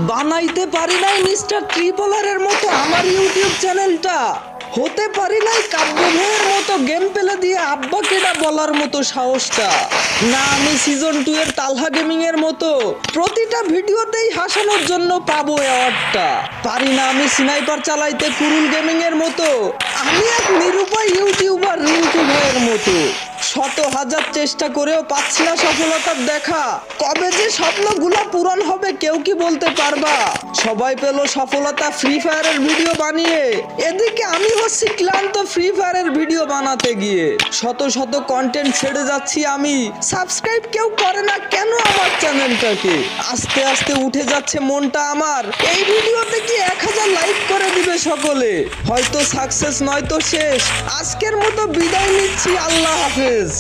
বানাইতে পারি নাই মিস্টার ট্রিপলারের মতো আমার ইউটিউব চ্যানেলটা, হতে পারি নাই কাব্য ভাইয়ের মতো গেম পেলে দিয়ে আব্বা কেডা বলার মতো সাহসটা, না আমি সিজন 2 এর তালহা গেমিং এর মতো প্রতিটা ভিডিওতেই হাসানোর জন্য পাবো অ্যাওয়ার্ডটা, পারি না আমি স্নাইপার চালাইতে কুরুল গেমিং এর মতো, আমি এক নিরুপায় ইউটিউবার রিঙ্কু ভাইয়ের মতো। শত হাজার চেষ্টা করেও পাচ্ছি না সফলতার দেখা, কবে যে স্বপ্নগুলো পূরণ হবে কেউ কি বলতে পারবা? সবাই পেল সফলতা ফ্রি ফায়ারের ভিডিও বানিয়ে, এদিকে আমি হচ্ছি ক্লান্ত ফ্রি ফায়ারের ভিডিও বানাতে গিয়ে, শত শত কন্টেন্ট ছেড়ে যাচ্ছি আমি, সাবস্ক্রাইব কেউ করে না কেন আমার চ্যানেলটাকে? আস্তে আস্তে উঠে যাচ্ছে মনটা আমার, এই ভিডিওতে কি 1000 লাইক করে দিবে সকলে? হয়তো সাকসেস নয়তো শেষ, আজকের মতো বিদায় নিচ্ছি, আল্লাহ হাফেজ।